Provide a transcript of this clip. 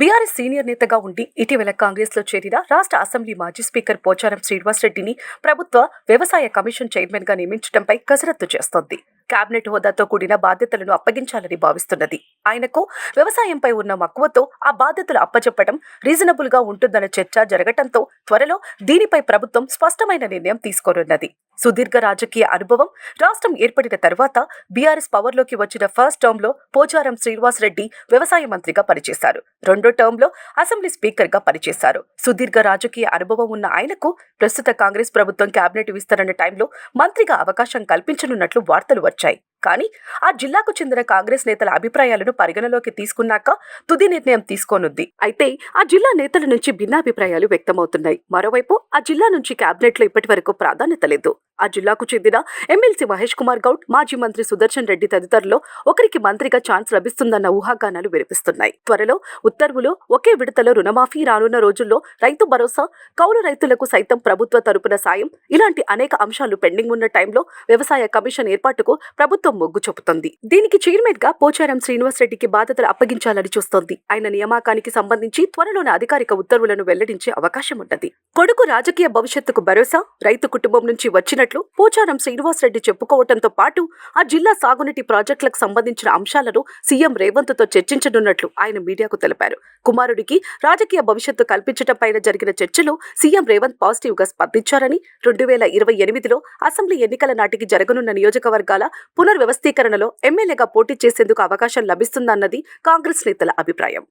BRS senior నేతగా ఉండి ఇటీవల కాంగ్రెస్ లో చేరిన రాష్ట్ర అసెంబ్లీ మాజీ స్పీకర్ పోచారం శ్రీనివాసరెడ్డిని ప్రభుత్వ వ్యవసాయ కమిషన్ చైర్మన్ గా నియమించడంపై కసరత్తు చేస్తోంది. కేబినెట్ హోదాతో కూడిన బాధ్యతలను అప్పగించాలని భావిస్తున్నది. ఆయనకు వ్యవసాయంపై ఉన్న మక్కువతో ఆ బాధ్యతలు అప్పచెప్పడం రీజనబుల్ గా ఉంటుందన్న చర్చ జరగటంతో త్వరలో దీనిపై ప్రభుత్వం స్పష్టమైన నిర్ణయం తీసుకోనున్నది. సుదీర్ఘ రాజకీయ అనుభవం, రాష్ట్రం ఏర్పడిన తర్వాత బీఆర్ఎస్ పవర్లోకి వచ్చిన ఫస్ట్ టర్మ్ లో పోచారం శ్రీనివాసరెడ్డి వ్యవసాయ మంత్రిగా పనిచేశారు. రెండో టర్మ్ లో అసెంబ్లీ స్పీకర్ గా పనిచేశారు. సుదీర్ఘ రాజకీయ అనుభవం ఉన్న ఆయనకు ప్రస్తుత కాంగ్రెస్ ప్రభుత్వం కేబినెట్ విస్తరణ టైంలో మంత్రిగా అవకాశం కల్పించనున్నట్లు వార్తలు వచ్చాయి. కానీ ఆ జిల్లాకు చెందిన కాంగ్రెస్ నేతల అభిప్రాయాలను పరిగణలోకి తీసుకున్నాక తుది నిర్ణయం తీసుకోనుంది. అయితే ఆ జిల్లా నేతల నుంచి భిన్నాభిప్రాయాలు వ్యక్తమవుతున్నాయి. మరోవైపు ఆ జిల్లా నుంచి కేబినెట్ లో ఇప్పటి వరకు ప్రాధాన్యత లేదు. ఆ జిల్లాకు చెందిన ఎమ్మెల్సీ మహేష్ కుమార్ గౌడ్, మాజీ మంత్రి సుదర్శన్ రెడ్డి తదితరుల్లో ఒకరికి మంత్రిగా ఛాన్స్ లభిస్తుందన్న ఊహాగానాలు వినిపిస్తున్నాయి. త్వరలో ఉత్తర్వులు, ఒకే విడతలో రుణమాఫీ, రానున్న రోజుల్లో రైతు భరోసా, కౌలు రైతులకు సైతం ప్రభుత్వ తరపున సాయం, ఇలాంటి అనేక అంశాలు పెండింగ్ ఉన్న టైంలో వ్యవసాయ కమిషన్ ఏర్పాటుకు ప్రభుత్వం మొగ్గు చూపుతోంది. దీనికి చైర్మన్ గా పోచారం శ్రీనివాసరెడ్డికి బాధ్యతలు అప్పగించాలని చూస్తోంది. ఆయన నియామకానికి సంబంధించి త్వరలోనే అధికారిక ఉత్తర్వులను వెల్లడించే అవకాశం ఉన్నది. కొడుకు రాజకీయ భవిష్యత్తుకు భరోసా, రైతు కుటుంబం నుంచి వచ్చినట్లు పోచారం శ్రీనివాసరెడ్డి చెప్పుకోవడంతో పాటు ఆ జిల్లా సాగునీటి ప్రాజెక్టులకు సంబంధించిన అంశాలను సీఎం రేవంత్ తో చర్చించనున్నట్లు ఆయన మీడియాకు తెలిపారు. కుమారుడికి రాజకీయ భవిష్యత్తు కల్పించడం పైన జరిగిన చర్చలో సీఎం రేవంత్ పాజిటివ్ గా స్పందించారని, 2028లో అసెంబ్లీ ఎన్నికల నాటికి జరగనున్న నియోజకవర్గాల పునర్వ్యవస్థీకరణలో ఎమ్మెల్యేగా పోటీ చేసేందుకు అవకాశం లభిస్తుందన్నది కాంగ్రెస్ నేతల అభిప్రాయం.